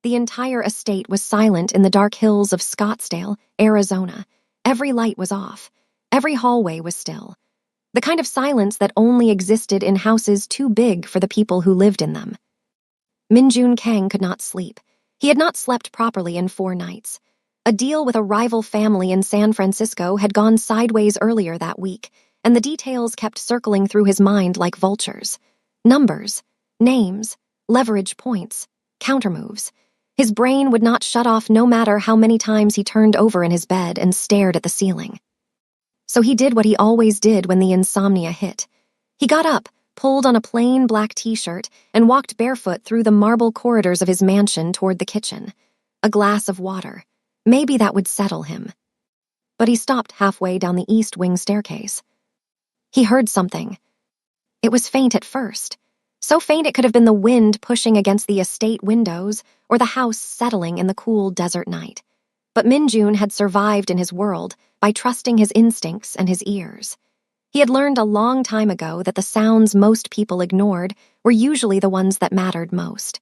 The entire estate was silent in the dark hills of Scottsdale, Arizona. Every light was off. Every hallway was still. The kind of silence that only existed in houses too big for the people who lived in them. Minjun Kang could not sleep. He had not slept properly in 4 nights. A deal with a rival family in San Francisco had gone sideways earlier that week, and the details kept circling through his mind like vultures. Numbers, names, leverage points, countermoves. His brain would not shut off no matter how many times he turned over in his bed and stared at the ceiling. So he did what he always did when the insomnia hit. He got up, pulled on a plain black t-shirt, and walked barefoot through the marble corridors of his mansion toward the kitchen. A glass of water. Maybe that would settle him. But he stopped halfway down the east wing staircase. He heard something. It was faint at first. So faint it could have been the wind pushing against the estate windows or the house settling in the cool desert night. But Minjun had survived in his world by trusting his instincts and his ears. He had learned a long time ago that the sounds most people ignored were usually the ones that mattered most.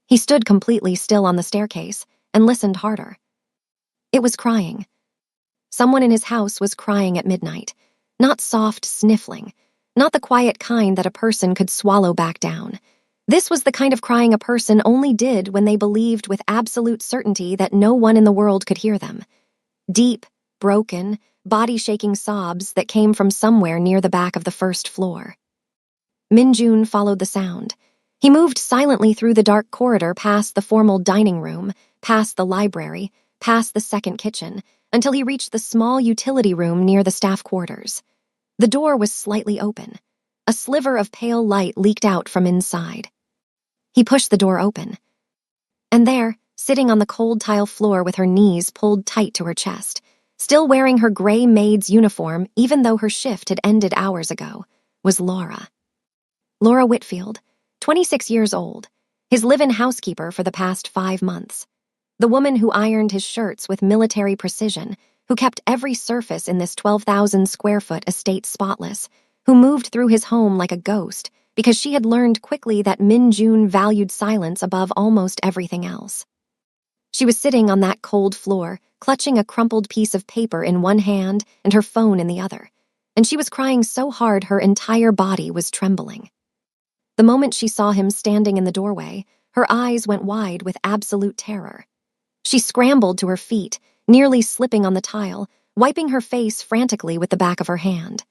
He stood completely still on the staircase and listened harder. It was crying. Someone in his house was crying at midnight, not soft sniffling, not the quiet kind that a person could swallow back down. This was the kind of crying a person only did when they believed with absolute certainty that no one in the world could hear them. Deep, broken, body-shaking sobs that came from somewhere near the back of the first floor. Minjun followed the sound. He moved silently through the dark corridor past the formal dining room, past the library, past the second kitchen, until he reached the small utility room near the staff quarters. The door was slightly open. A sliver of pale light leaked out from inside. He pushed the door open. And there, sitting on the cold tile floor with her knees pulled tight to her chest, still wearing her gray maid's uniform even though her shift had ended hours ago, was Laura. Laura Whitfield, 26 years old, his live-in housekeeper for the past 5 months. The woman who ironed his shirts with military precision, who kept every surface in this 12,000-square-foot estate spotless, who moved through his home like a ghost because she had learned quickly that Minjun valued silence above almost everything else. She was sitting on that cold floor, clutching a crumpled piece of paper in one hand and her phone in the other, and she was crying so hard her entire body was trembling. The moment she saw him standing in the doorway, her eyes went wide with absolute terror. She scrambled to her feet, nearly slipping on the tile, wiping her face frantically with the back of her hand.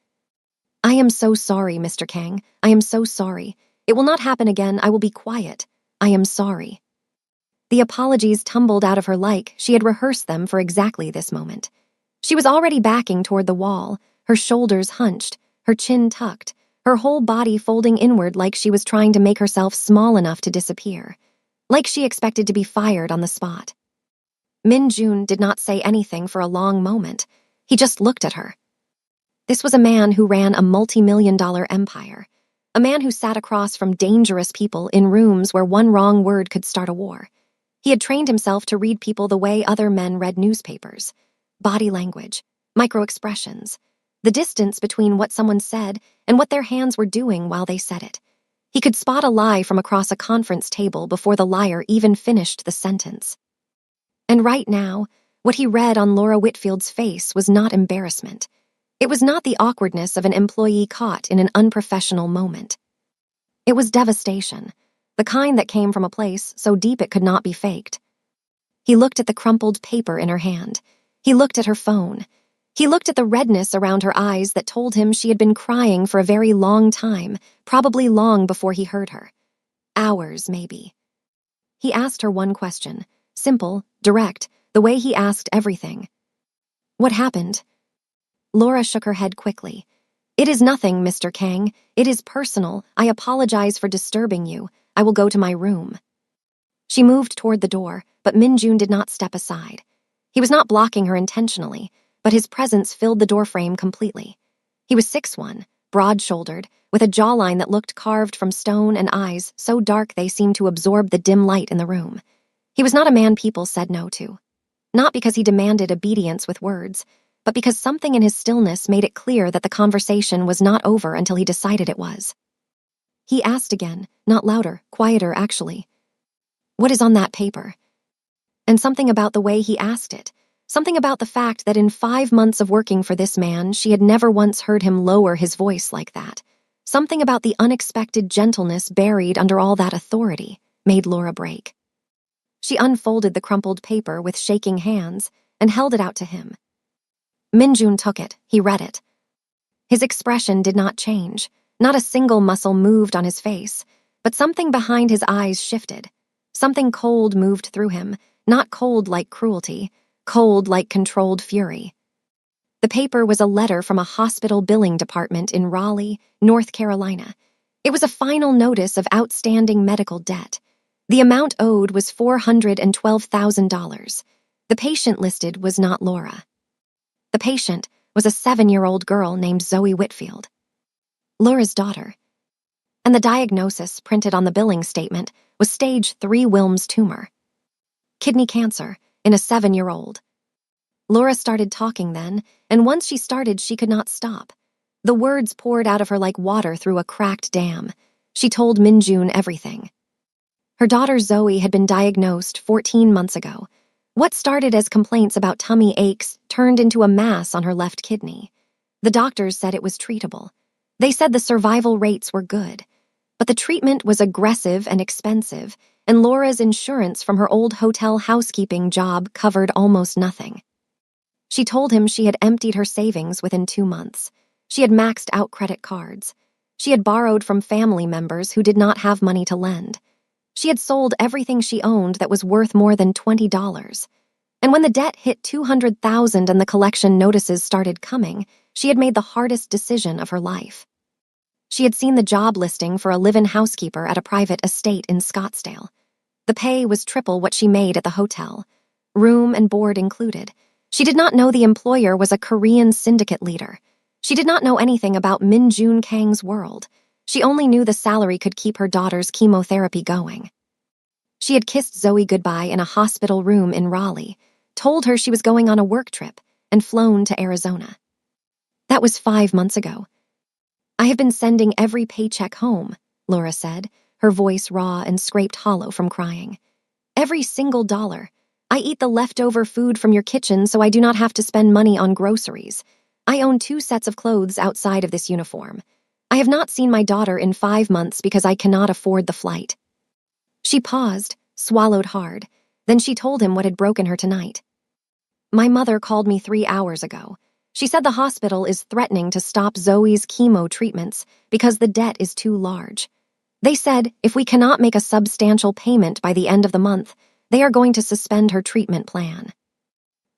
"I am so sorry, Mr. Kang. I am so sorry. It will not happen again. I will be quiet. I am sorry." The apologies tumbled out of her like she had rehearsed them for exactly this moment. She was already backing toward the wall, her shoulders hunched, her chin tucked, her whole body folding inward like she was trying to make herself small enough to disappear, like she expected to be fired on the spot. Minjun did not say anything for a long moment. He just looked at her. This was a man who ran a multi-million-dollar empire, a man who sat across from dangerous people in rooms where one wrong word could start a war. He had trained himself to read people the way other men read newspapers. Body language, micro-expressions, the distance between what someone said and what their hands were doing while they said it. He could spot a lie from across a conference table before the liar even finished the sentence. And right now, what he read on Laura Whitfield's face was not embarrassment. It was not the awkwardness of an employee caught in an unprofessional moment. It was devastation, the kind that came from a place so deep it could not be faked. He looked at the crumpled paper in her hand. He looked at her phone. He looked at the redness around her eyes that told him she had been crying for a very long time, probably long before he heard her. Hours, maybe. He asked her one question, simple, direct, the way he asked everything. "What happened?" Laura shook her head quickly. "It is nothing, Mr. Kang. It is personal. I apologize for disturbing you. I will go to my room." She moved toward the door, but Minjun did not step aside. He was not blocking her intentionally, but his presence filled the doorframe completely. He was 6'1", broad-shouldered, with a jawline that looked carved from stone and eyes so dark they seemed to absorb the dim light in the room. He was not a man people said no to. Not because he demanded obedience with words, but because something in his stillness made it clear that the conversation was not over until he decided it was. He asked again, not louder, quieter actually. "What is on that paper?" And something about the way he asked it. Something about the fact that in 5 months of working for this man, she had never once heard him lower his voice like that. Something about the unexpected gentleness buried under all that authority made Laura break. She unfolded the crumpled paper with shaking hands and held it out to him. Minjun took it. He read it. His expression did not change. Not a single muscle moved on his face, but something behind his eyes shifted. Something cold moved through him, not cold like cruelty, cold like controlled fury. The paper was a letter from a hospital billing department in Raleigh, North Carolina. It was a final notice of outstanding medical debt. The amount owed was $412,000. The patient listed was not Laura. The patient was a 7-year-old girl named Zoe Whitfield, Laura's daughter. And the diagnosis printed on the billing statement was stage 3 Wilms tumor. Kidney cancer in a 7-year-old. Laura started talking then, and once she started, she could not stop. The words poured out of her like water through a cracked dam. She told Minjun everything. Her daughter Zoe had been diagnosed 14 months ago. What started as complaints about tummy aches turned into a mass on her left kidney. The doctors said it was treatable. They said the survival rates were good. But the treatment was aggressive and expensive, and Laura's insurance from her old hotel housekeeping job covered almost nothing. She told him she had emptied her savings within 2 months. She had maxed out credit cards. She had borrowed from family members who did not have money to lend. She had sold everything she owned that was worth more than $20. And when the debt hit $200,000 and the collection notices started coming, she had made the hardest decision of her life. She had seen the job listing for a live-in housekeeper at a private estate in Scottsdale. The pay was triple what she made at the hotel, room and board included. She did not know the employer was a Korean syndicate leader. She did not know anything about Min Jun Kang's world. She only knew the salary could keep her daughter's chemotherapy going. She had kissed Zoe goodbye in a hospital room in Raleigh, told her she was going on a work trip, and flown to Arizona. That was 5 months ago. "I have been sending every paycheck home," Laura said, her voice raw and scraped hollow from crying. "Every single dollar. I eat the leftover food from your kitchen so I do not have to spend money on groceries. I own 2 sets of clothes outside of this uniform. I have not seen my daughter in 5 months because I cannot afford the flight." She paused, swallowed hard. Then she told him what had broken her tonight. "My mother called me 3 hours ago. She said the hospital is threatening to stop Zoe's chemo treatments because the debt is too large. They said if we cannot make a substantial payment by the end of the month, they are going to suspend her treatment plan."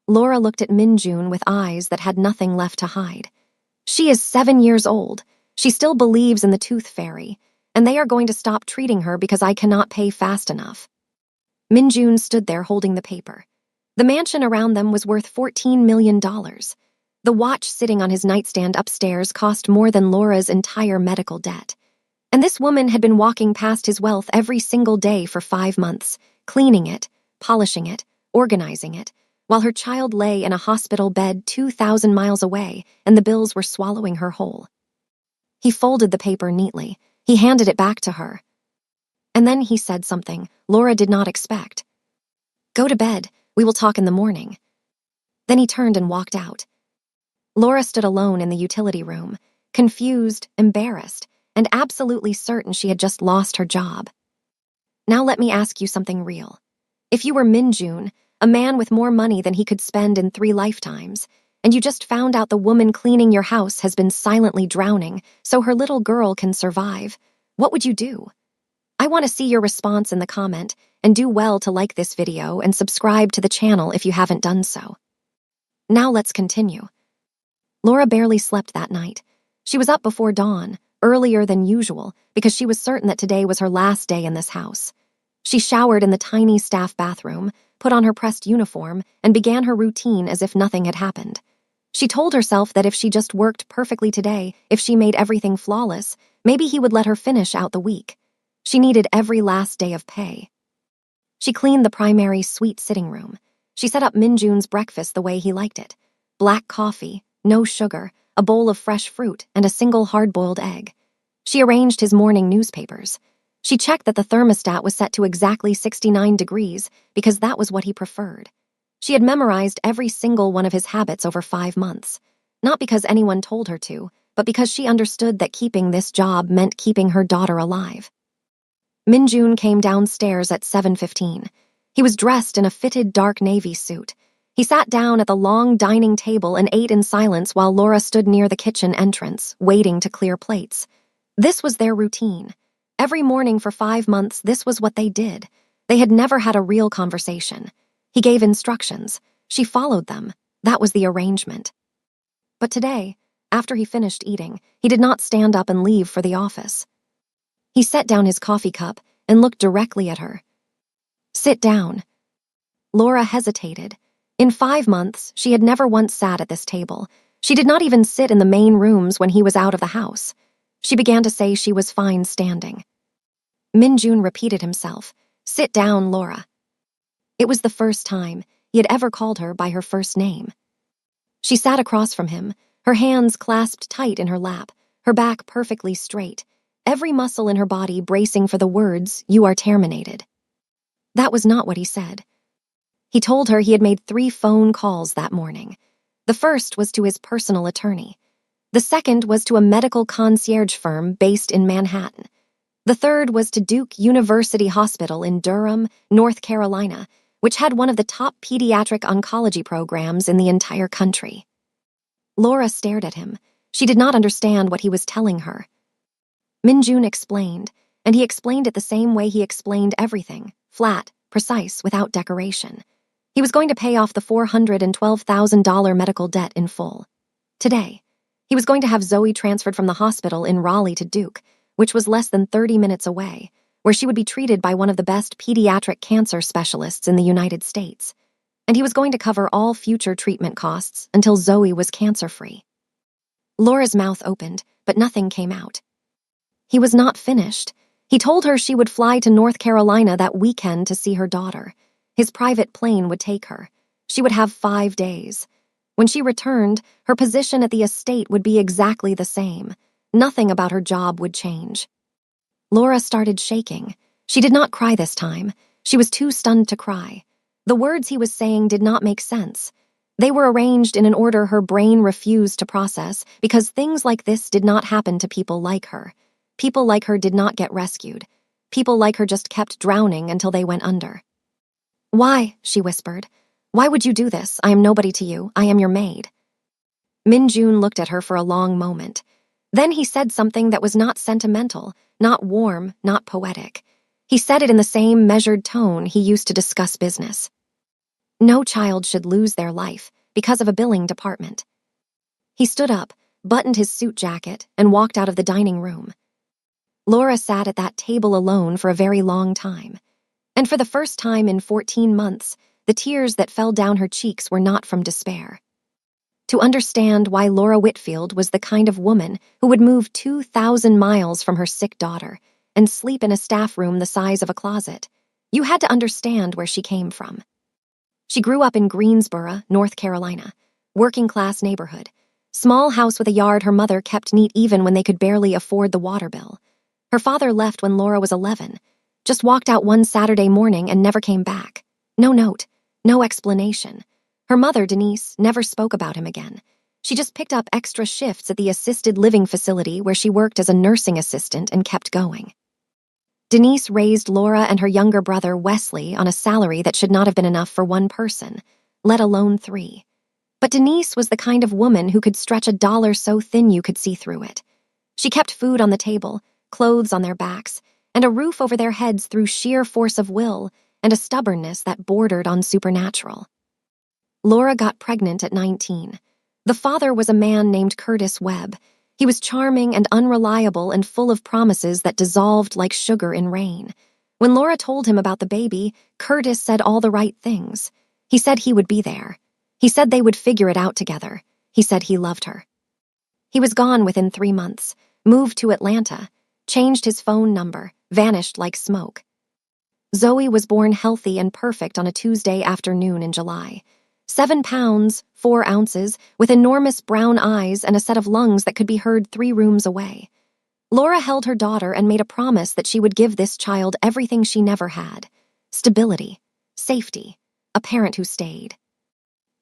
Laura looked at Minjun with eyes that had nothing left to hide. She is 7 years old. She still believes in the tooth fairy, and they are going to stop treating her because I cannot pay fast enough. Minjun stood there holding the paper. The mansion around them was worth $14 million. The watch sitting on his nightstand upstairs cost more than Laura's entire medical debt. And this woman had been walking past his wealth every single day for 5 months, cleaning it, polishing it, organizing it, while her child lay in a hospital bed 2,000 miles away and the bills were swallowing her whole. He folded the paper neatly. He handed it back to her. And then he said something Laura did not expect. "Go to bed. We will talk in the morning." Then he turned and walked out. Laura stood alone in the utility room, confused, embarrassed, and absolutely certain she had just lost her job. "Now let me ask you something real. If you were Minjun, a man with more money than he could spend in 3 lifetimes, and you just found out the woman cleaning your house has been silently drowning so her little girl can survive, what would you do?" I want to see your response in the comment, and do well to like this video and subscribe to the channel if you haven't done so. Now let's continue. Laura barely slept that night. She was up before dawn, earlier than usual, because she was certain that today was her last day in this house. She showered in the tiny staff bathroom, put on her pressed uniform, and began her routine as if nothing had happened. She told herself that if she just worked perfectly today, if she made everything flawless, maybe he would let her finish out the week. She needed every last day of pay. She cleaned the primary suite sitting room. She set up Minjun's breakfast the way he liked it. Black coffee, no sugar, a bowl of fresh fruit, and a single hard-boiled egg. She arranged his morning newspapers. She checked that the thermostat was set to exactly 69 degrees because that was what he preferred. She had memorized every single one of his habits over 5 months, not because anyone told her to, but because she understood that keeping this job meant keeping her daughter alive. Minjun came downstairs at 7:15. He was dressed in a fitted dark navy suit. He sat down at the long dining table and ate in silence while Laura stood near the kitchen entrance, waiting to clear plates. This was their routine. Every morning for 5 months, this was what they did. They had never had a real conversation. He gave instructions. She followed them. That was the arrangement. But today, after he finished eating, he did not stand up and leave for the office. He set down his coffee cup and looked directly at her. "Sit down." Laura hesitated. In 5 months, she had never once sat at this table. She did not even sit in the main rooms when he was out of the house. She began to say she was fine standing. Minjun repeated himself, "Sit down, Laura." It was the first time he had ever called her by her first name. She sat across from him, her hands clasped tight in her lap, her back perfectly straight, every muscle in her body bracing for the words, "You are terminated." That was not what he said. He told her he had made 3 phone calls that morning. The first was to his personal attorney. The second was to a medical concierge firm based in Manhattan. The third was to Duke University Hospital in Durham, North Carolina, which had one of the top pediatric oncology programs in the entire country. Laura stared at him. She did not understand what he was telling her. Minjun explained, and he explained it the same way he explained everything, flat, precise, without decoration. He was going to pay off the $412,000 medical debt in full. Today, he was going to have Zoe transferred from the hospital in Raleigh to Duke, which was less than 30 minutes away, where she would be treated by one of the best pediatric cancer specialists in the United States. And he was going to cover all future treatment costs until Zoe was cancer-free. Laura's mouth opened, but nothing came out. He was not finished. He told her she would fly to North Carolina that weekend to see her daughter. His private plane would take her. She would have 5 days. When she returned, her position at the estate would be exactly the same. Nothing about her job would change. Laura started shaking. She did not cry this time. She was too stunned to cry. The words he was saying did not make sense. They were arranged in an order her brain refused to process because things like this did not happen to people like her. People like her did not get rescued. People like her just kept drowning until they went under. "Why?" she whispered. "Why would you do this? I am nobody to you. I am your maid." Minjun looked at her for a long moment. Then he said something that was not sentimental, not warm, not poetic. He said it in the same measured tone he used to discuss business. No child should lose their life because of a billing department. He stood up, buttoned his suit jacket, and walked out of the dining room. Laura sat at that table alone for a very long time. And for the first time in 14 months, the tears that fell down her cheeks were not from despair. To understand why Laura Whitfield was the kind of woman who would move 2,000 miles from her sick daughter and sleep in a staff room the size of a closet, you had to understand where she came from. She grew up in Greensboro, North Carolina, working-class neighborhood, small house with a yard her mother kept neat even when they could barely afford the water bill. Her father left when Laura was 11, just walked out one Saturday morning and never came back. No note, no explanation. Her mother, Denise, never spoke about him again. She just picked up extra shifts at the assisted living facility where she worked as a nursing assistant and kept going. Denise raised Laura and her younger brother, Wesley, on a salary that should not have been enough for one person, let alone 3. But Denise was the kind of woman who could stretch $1 so thin you could see through it. She kept food on the table, clothes on their backs, and a roof over their heads through sheer force of will and a stubbornness that bordered on supernatural. Laura got pregnant at 19. The father was a man named Curtis Webb. He was charming and unreliable and full of promises that dissolved like sugar in rain. When Laura told him about the baby, Curtis said all the right things. He said he would be there. He said they would figure it out together. He said he loved her. He was gone within 3 months, moved to Atlanta, changed his phone number, vanished like smoke. Zoe was born healthy and perfect on a Tuesday afternoon in July. 7 pounds, 4 ounces, with enormous brown eyes and a set of lungs that could be heard 3 rooms away. Laura held her daughter and made a promise that she would give this child everything she never had: stability, safety, a parent who stayed.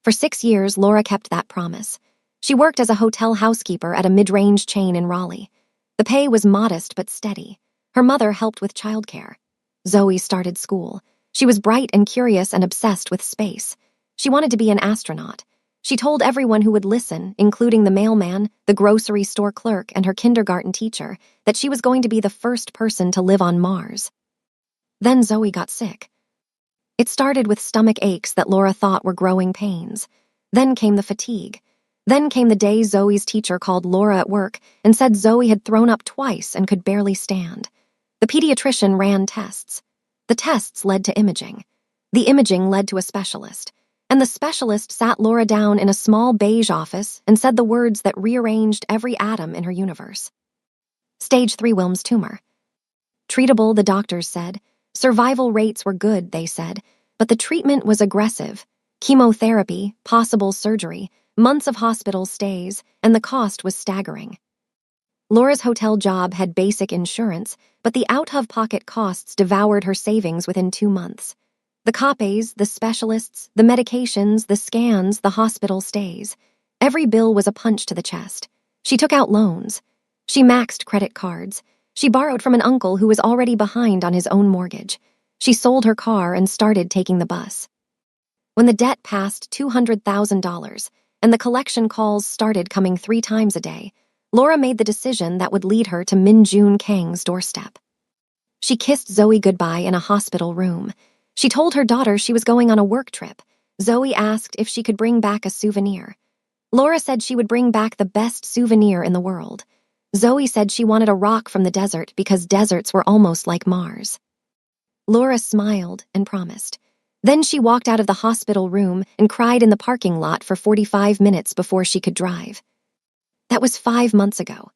For 6 years, Laura kept that promise. She worked as a hotel housekeeper at a mid-range chain in Raleigh. The pay was modest but steady. Her mother helped with childcare. Zoe started school. She was bright and curious and obsessed with space. She wanted to be an astronaut. She told everyone who would listen, including the mailman, the grocery store clerk, and her kindergarten teacher, that she was going to be the first person to live on Mars. Then Zoe got sick. It started with stomach aches that Laura thought were growing pains. Then came the fatigue. Then came the day Zoe's teacher called Laura at work and said Zoe had thrown up twice and could barely stand. The pediatrician ran tests. The tests led to imaging. The imaging led to a specialist. And the specialist sat Laura down in a small beige office and said the words that rearranged every atom in her universe. Stage 3 Wilms tumor. Treatable, the doctors said. Survival rates were good, they said, but the treatment was aggressive. Chemotherapy, possible surgery, months of hospital stays, and the cost was staggering. Laura's hotel job had basic insurance, but the out-of-pocket costs devoured her savings within 2 months. The copays, the specialists, the medications, the scans, the hospital stays. Every bill was a punch to the chest. She took out loans. She maxed credit cards. She borrowed from an uncle who was already behind on his own mortgage. She sold her car and started taking the bus. When the debt passed $200,000 and the collection calls started coming 3 times a day, Laura made the decision that would lead her to Min Jun Kang's doorstep. She kissed Zoe goodbye in a hospital room. She told her daughter she was going on a work trip. Zoe asked if she could bring back a souvenir. Laura said she would bring back the best souvenir in the world. Zoe said she wanted a rock from the desert because deserts were almost like Mars. Laura smiled and promised. Then she walked out of the hospital room and cried in the parking lot for 45 minutes before she could drive. That was 5 months ago.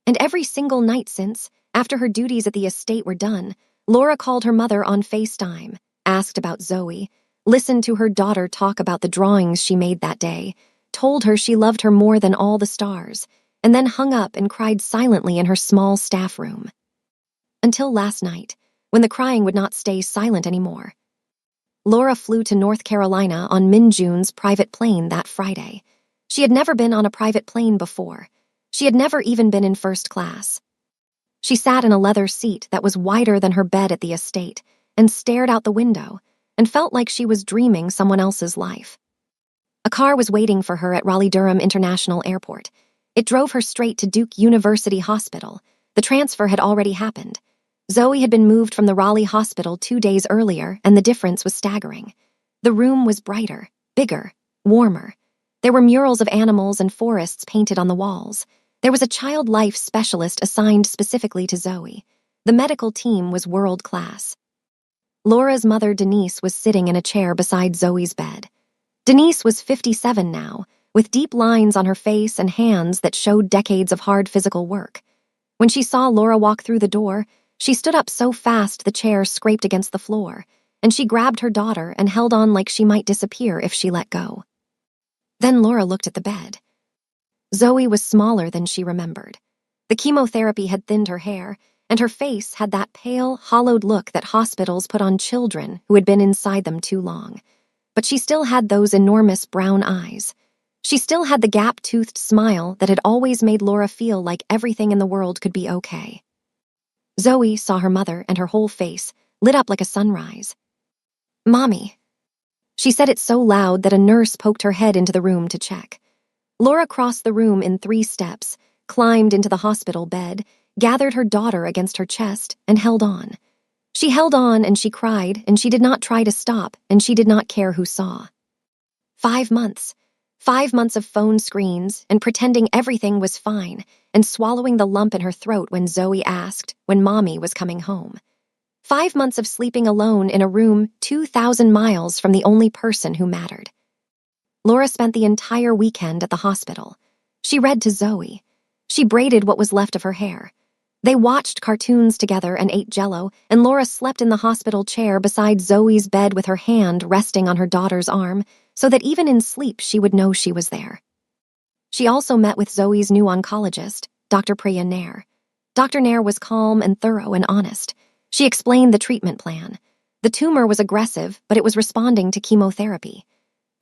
And every single night since, after her duties at the estate were done, Laura called her mother on FaceTime, asked about Zoe, listened to her daughter talk about the drawings she made that day, told her she loved her more than all the stars, and then hung up and cried silently in her small staff room. Until last night, when the crying would not stay silent anymore. Laura flew to North Carolina on Min Jun's private plane that Friday. She had never been on a private plane before. She had never even been in first class. She sat in a leather seat that was wider than her bed at the estate and stared out the window and felt like she was dreaming someone else's life. A car was waiting for her at Raleigh-Durham International Airport. It drove her straight to Duke University Hospital. The transfer had already happened. Zoe had been moved from the Raleigh hospital 2 days earlier, and the difference was staggering. The room was brighter, bigger, warmer. There were murals of animals and forests painted on the walls. There was a child life specialist assigned specifically to Zoe. The medical team was world-class. Laura's mother, Denise, was sitting in a chair beside Zoe's bed. Denise was 57 now, with deep lines on her face and hands that showed decades of hard physical work. When she saw Laura walk through the door, she stood up so fast the chair scraped against the floor, and she grabbed her daughter and held on like she might disappear if she let go. Then Laura looked at the bed. Zoe was smaller than she remembered. The chemotherapy had thinned her hair, and her face had that pale, hollowed look that hospitals put on children who had been inside them too long. But she still had those enormous brown eyes. She still had the gap-toothed smile that had always made Laura feel like everything in the world could be okay. Zoe saw her mother, and her whole face lit up like a sunrise. "Mommy." She said it so loud that a nurse poked her head into the room to check. Laura crossed the room in 3 steps, climbed into the hospital bed, gathered her daughter against her chest, and held on. She held on and she cried, and she did not try to stop, and she did not care who saw. 5 months. 5 months of phone screens and pretending everything was fine and swallowing the lump in her throat when Zoe asked when Mommy was coming home. 5 months of sleeping alone in a room 2,000 miles from the only person who mattered. Laura spent the entire weekend at the hospital. She read to Zoe. She braided what was left of her hair. They watched cartoons together and ate Jell-O, and Laura slept in the hospital chair beside Zoe's bed with her hand resting on her daughter's arm, so that even in sleep she would know she was there. She also met with Zoe's new oncologist, Dr. Priya Nair. Dr. Nair was calm and thorough and honest. She explained the treatment plan. The tumor was aggressive, but it was responding to chemotherapy.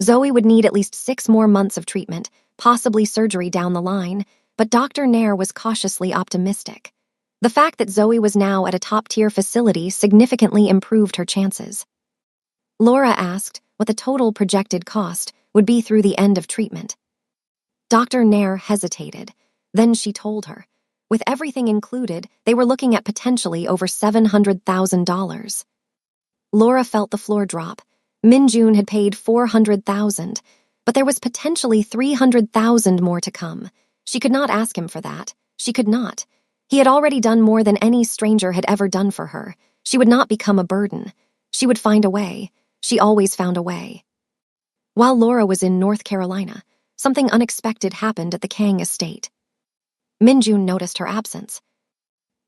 Zoe would need at least 6 more months of treatment, possibly surgery down the line, but Dr. Nair was cautiously optimistic. The fact that Zoe was now at a top-tier facility significantly improved her chances. Laura asked what the total projected cost would be through the end of treatment. Dr. Nair hesitated. Then she told her. With everything included, they were looking at potentially over $700,000. Laura felt the floor drop. Minjun had paid $400,000, but there was potentially $300,000 more to come. She could not ask him for that. She could not. He had already done more than any stranger had ever done for her. She would not become a burden. She would find a way. She always found a way. While Laura was in North Carolina, something unexpected happened at the Kang estate. Minjun noticed her absence.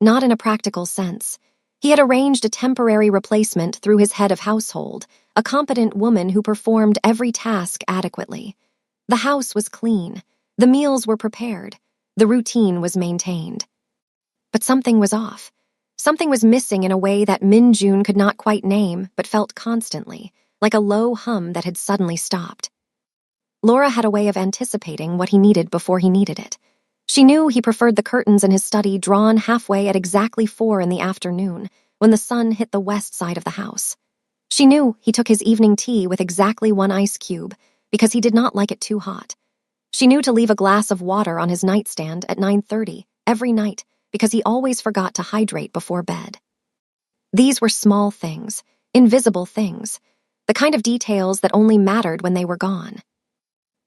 Not in a practical sense. He had arranged a temporary replacement through his head of household, a competent woman who performed every task adequately. The house was clean. The meals were prepared. The routine was maintained. But something was off. Something was missing in a way that Minjun could not quite name, but felt constantly, like a low hum that had suddenly stopped. Laura had a way of anticipating what he needed before he needed it. She knew he preferred the curtains in his study drawn halfway at exactly 4 in the afternoon, when the sun hit the west side of the house. She knew he took his evening tea with exactly 1 ice cube, because he did not like it too hot. She knew to leave a glass of water on his nightstand at 9:30 every night, because he always forgot to hydrate before bed. These were small things, invisible things, the kind of details that only mattered when they were gone.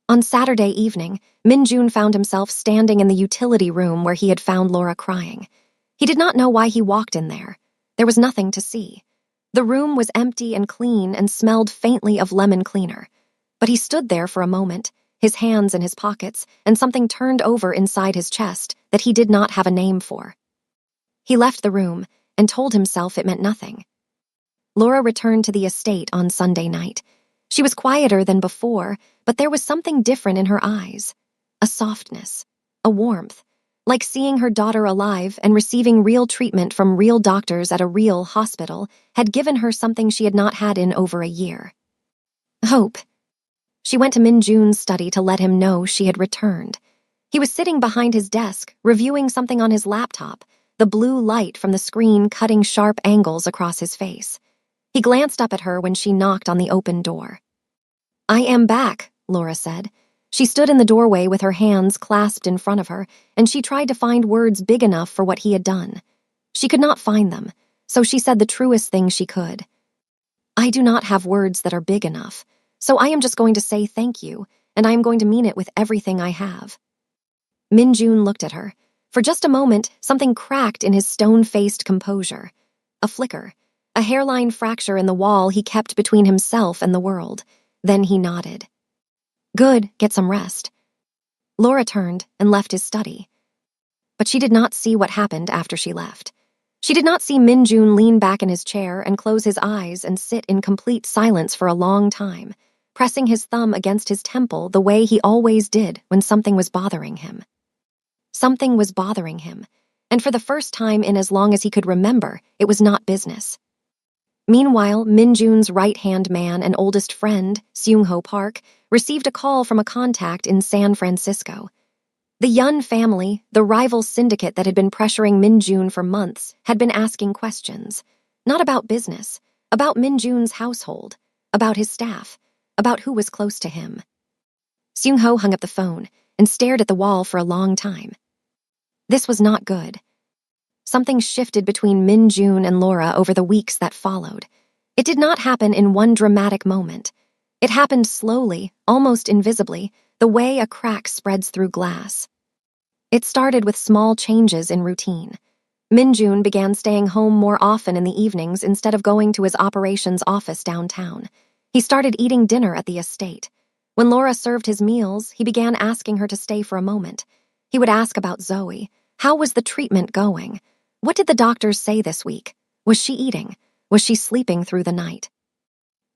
On Saturday evening, Minjun found himself standing in the utility room where he had found Laura crying. He did not know why he walked in there. There was nothing to see. The room was empty and clean and smelled faintly of lemon cleaner. But he stood there for a moment, his hands in his pockets, and something turned over inside his chest that he did not have a name for. He left the room and told himself it meant nothing. Laura returned to the estate on Sunday night. She was quieter than before, but there was something different in her eyes. A softness, a warmth, like seeing her daughter alive and receiving real treatment from real doctors at a real hospital had given her something she had not had in over a year. Hope. She went to Minjun's study to let him know she had returned. He was sitting behind his desk, reviewing something on his laptop, the blue light from the screen cutting sharp angles across his face. He glanced up at her when she knocked on the open door. "I am back," Laura said. She stood in the doorway with her hands clasped in front of her, and she tried to find words big enough for what he had done. She could not find them, so she said the truest thing she could. "I do not have words that are big enough, so I am just going to say thank you, and I am going to mean it with everything I have." Minjun looked at her. For just a moment, something cracked in his stone-faced composure. A flicker, a hairline fracture in the wall he kept between himself and the world. Then he nodded. "Good, get some rest." Laura turned and left his study. But she did not see what happened after she left. She did not see Minjun lean back in his chair and close his eyes and sit in complete silence for a long time, pressing his thumb against his temple the way he always did when something was bothering him. Something was bothering him, and for the first time in as long as he could remember, it was not business. Meanwhile, Minjun's right-hand man and oldest friend, Seung-ho Park, received a call from a contact in San Francisco. The Yun family, the rival syndicate that had been pressuring Minjun for months, had been asking questions. Not about business, about Minjun's household, about his staff, about who was close to him. Seung-ho hung up the phone and stared at the wall for a long time. This was not good. Something shifted between Minjun and Laura over the weeks that followed. It did not happen in one dramatic moment. It happened slowly, almost invisibly, the way a crack spreads through glass. It started with small changes in routine. Minjun began staying home more often in the evenings instead of going to his operations office downtown. He started eating dinner at the estate. When Laura served his meals, he began asking her to stay for a moment. He would ask about Zoe. How was the treatment going? What did the doctors say this week? Was she eating? Was she sleeping through the night?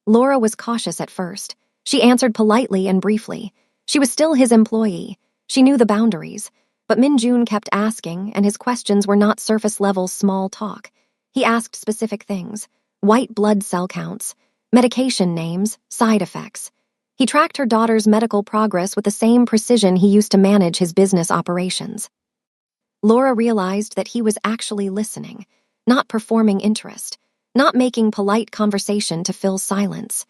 Laura was cautious at first. She answered politely and briefly. She was still his employee. She knew the boundaries. But Min-jun kept asking, and his questions were not surface-level small talk. He asked specific things: white blood cell counts, medication names, side effects. He tracked her daughter's medical progress with the same precision he used to manage his business operations. Laura realized that he was actually listening, not performing interest, not making polite conversation to fill silence.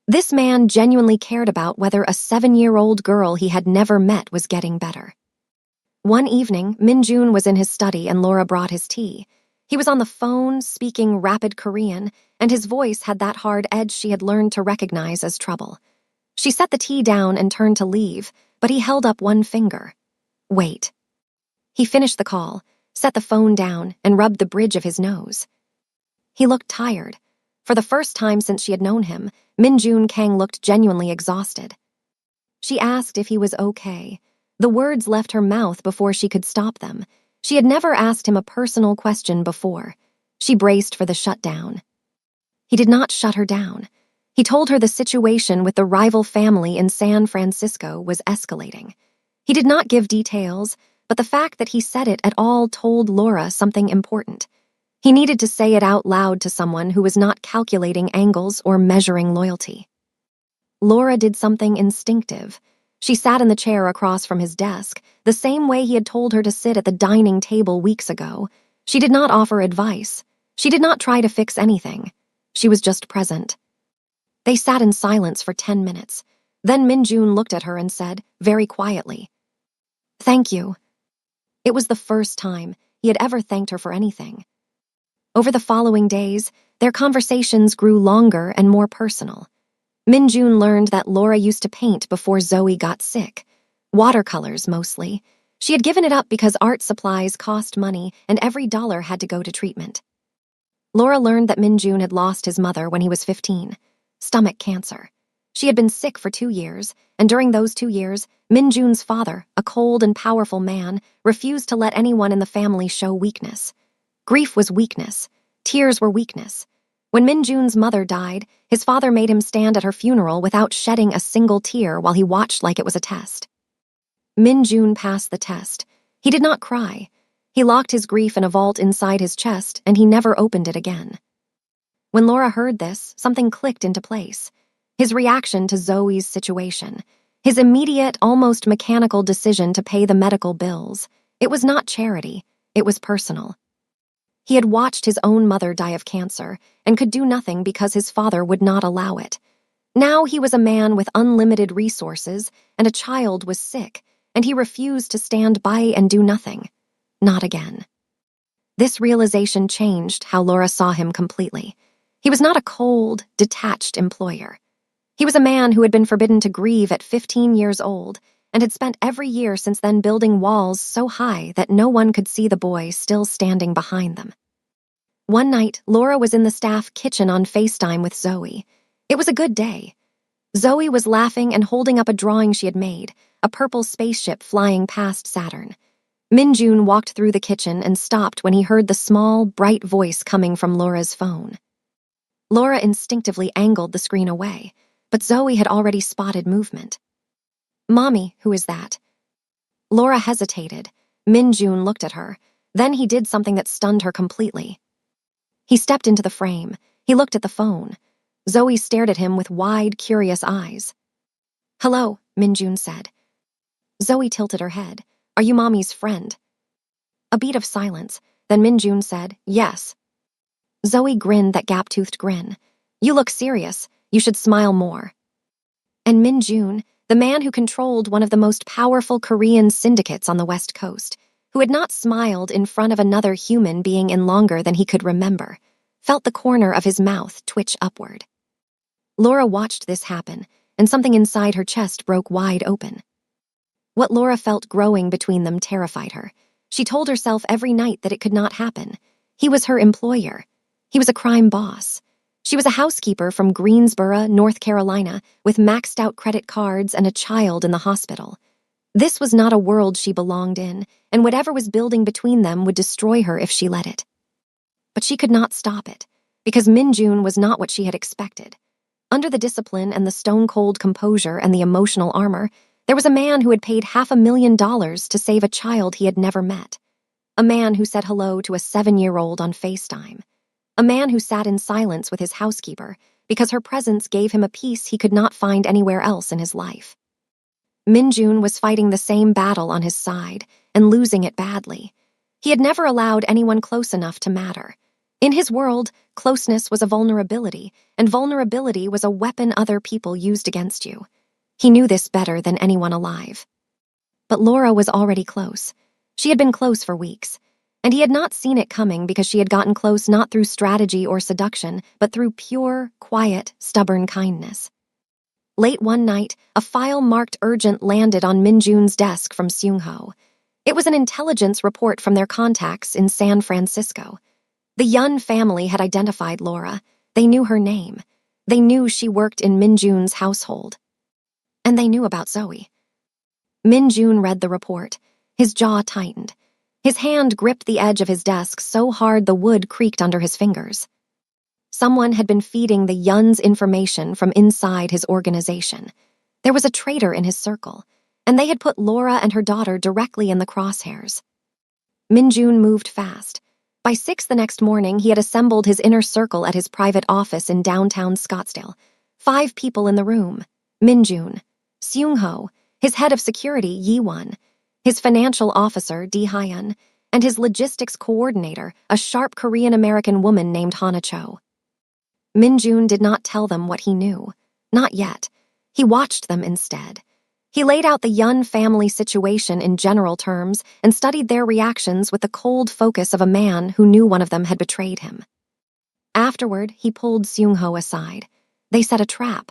This man genuinely cared about whether a 7-year-old girl he had never met was getting better. One evening, Min-jun was in his study and Laura brought his tea. He was on the phone, speaking rapid Korean, and his voice had that hard edge she had learned to recognize as trouble. She set the tea down and turned to leave, but he held up one finger. Wait. He finished the call, set the phone down, and rubbed the bridge of his nose. He looked tired. For the first time since she had known him, Min-jun Kang looked genuinely exhausted. She asked if he was okay. The words left her mouth before she could stop them. She had never asked him a personal question before. She braced for the shutdown. He did not shut her down. He told her the situation with the rival family in San Francisco was escalating. He did not give details, but the fact that he said it at all told Laura something important. He needed to say it out loud to someone who was not calculating angles or measuring loyalty. Laura did something instinctive. She sat in the chair across from his desk, the same way he had told her to sit at the dining table weeks ago. She did not offer advice. She did not try to fix anything. She was just present. They sat in silence for 10 minutes. Then Min-jun looked at her and said, very quietly, "Thank you." It was the first time he had ever thanked her for anything. Over the following days, their conversations grew longer and more personal. Min-jun learned that Laura used to paint before Zoe got sick. Watercolors, mostly. She had given it up because art supplies cost money and every dollar had to go to treatment. Laura learned that Min-jun had lost his mother when he was 15. Stomach cancer. She had been sick for 2 years, and during those 2 years, Min-jun's father, a cold and powerful man, refused to let anyone in the family show weakness. Grief was weakness. Tears were weakness. When Min-jun's mother died, his father made him stand at her funeral without shedding a single tear while he watched like it was a test. Min-jun passed the test. He did not cry. He locked his grief in a vault inside his chest, and he never opened it again. When Laura heard this, something clicked into place. His reaction to Zoe's situation. His immediate, almost mechanical decision to pay the medical bills. It was not charity. It was personal. He had watched his own mother die of cancer and could do nothing because his father would not allow it. Now he was a man with unlimited resources, and a child was sick, and he refused to stand by and do nothing. Not again. This realization changed how Laura saw him completely. He was not a cold, detached employer. He was a man who had been forbidden to grieve at 15 years old and had spent every year since then building walls so high that no one could see the boy still standing behind them. One night, Laura was in the staff kitchen on FaceTime with Zoe. It was a good day. Zoe was laughing and holding up a drawing she had made, a purple spaceship flying past Saturn. Min-jun walked through the kitchen and stopped when he heard the small, bright voice coming from Laura's phone. Laura instinctively angled the screen away, but Zoe had already spotted movement. "Mommy, who is that?" Laura hesitated. Min-jun looked at her. Then he did something that stunned her completely. He stepped into the frame. He looked at the phone. Zoe stared at him with wide, curious eyes. "Hello," Min-jun said. Zoe tilted her head. "Are you Mommy's friend?" A beat of silence. Then Min-jun said, "Yes." Zoe grinned that gap-toothed grin. "You look serious. You should smile more." And Min-jun, the man who controlled one of the most powerful Korean syndicates on the West Coast, who had not smiled in front of another human being in longer than he could remember, felt the corner of his mouth twitch upward. Laura watched this happen, and something inside her chest broke wide open. What Laura felt growing between them terrified her. She told herself every night that it could not happen. He was her employer. He was a crime boss. She was a housekeeper from Greensboro, North Carolina, with maxed-out credit cards and a child in the hospital. This was not a world she belonged in, and whatever was building between them would destroy her if she let it. But she could not stop it, because Min-jun was not what she had expected. Under the discipline and the stone-cold composure and the emotional armor, There was a man who had paid $500,000 to save a child he had never met. A man who said hello to a 7-year-old on FaceTime. A man who sat in silence with his housekeeper because her presence gave him a peace he could not find anywhere else in his life. Minjun was fighting the same battle on his side and losing it badly. He had never allowed anyone close enough to matter. In his world, closeness was a vulnerability, and vulnerability was a weapon other people used against you. He knew this better than anyone alive. But Laura was already close. She had been close for weeks, and he had not seen it coming because she had gotten close not through strategy or seduction, but through pure, quiet, stubborn kindness. Late one night, a file marked urgent landed on Minjun's desk from Seung-ho. It was an intelligence report from their contacts in San Francisco. The Yun family had identified Laura. They knew her name. They knew she worked in Minjun's household. And they knew about Zoe. Minjun read the report. His jaw tightened. His hand gripped the edge of his desk so hard the wood creaked under his fingers. Someone had been feeding the Yuns information from inside his organization. There was a traitor in his circle, and they had put Laura and her daughter directly in the crosshairs. Minjun moved fast. By 6 the next morning, he had assembled his inner circle at his private office in downtown Scottsdale. 5 people in the room. Minjun, Seung-ho, his head of security, Yi-won, his financial officer, Di-hyun, and his logistics coordinator, a sharp Korean-American woman named Hana Cho. Minjun did not tell them what he knew. Not yet. He watched them instead. He laid out the Yun family situation in general terms and studied their reactions with the cold focus of a man who knew one of them had betrayed him. Afterward, he pulled Seung-ho aside. They set a trap.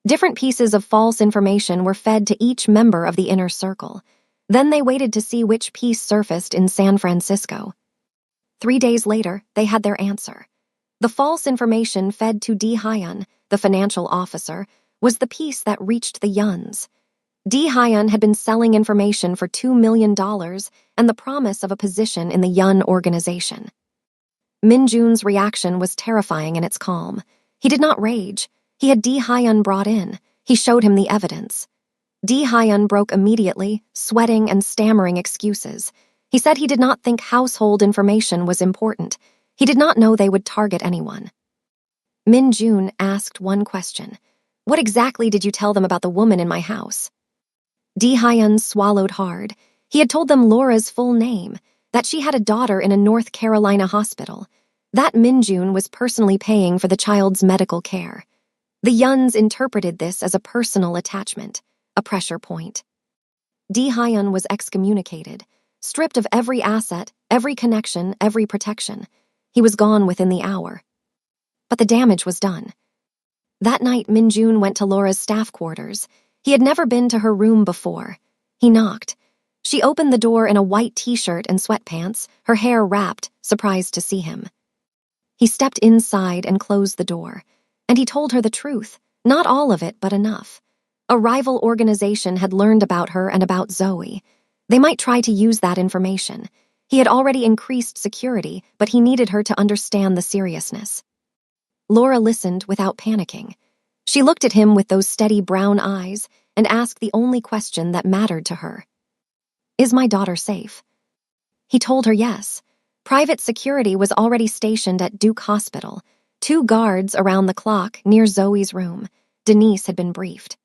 Different pieces of false information were fed to each member of the inner circle. Then they waited to see which piece surfaced in San Francisco. 3 days later, they had their answer. The false information fed to Di-hyun, the financial officer, was the piece that reached the Yuns. Di-hyun had been selling information for $2 million and the promise of a position in the Yun organization. Minjun's reaction was terrifying in its calm. He did not rage. He had Di-hyun brought in. He showed him the evidence. Di-hyun broke immediately, sweating and stammering excuses. He said he did not think household information was important. He did not know they would target anyone. Minjun asked one question. What exactly did you tell them about the woman in my house? Di-hyun swallowed hard. He had told them Laura's full name, that she had a daughter in a North Carolina hospital, that Minjun was personally paying for the child's medical care. The Yuns interpreted this as a personal attachment, a pressure point. Di-hyun was excommunicated, stripped of every asset, every connection, every protection. He was gone within the hour. But the damage was done. That night, Minjun went to Laura's staff quarters. He had never been to her room before. He knocked. She opened the door in a white t-shirt and sweatpants, her hair wrapped, surprised to see him. He stepped inside and closed the door, and he told her the truth, not all of it, but enough. A rival organization had learned about her and about Zoe. They might try to use that information. He had already increased security, but he needed her to understand the seriousness. Laura listened without panicking. She looked at him with those steady brown eyes and asked the only question that mattered to her. Is my daughter safe? He told her yes. Private security was already stationed at Duke Hospital. 2 guards around the clock near Zoe's room. Denise had been briefed.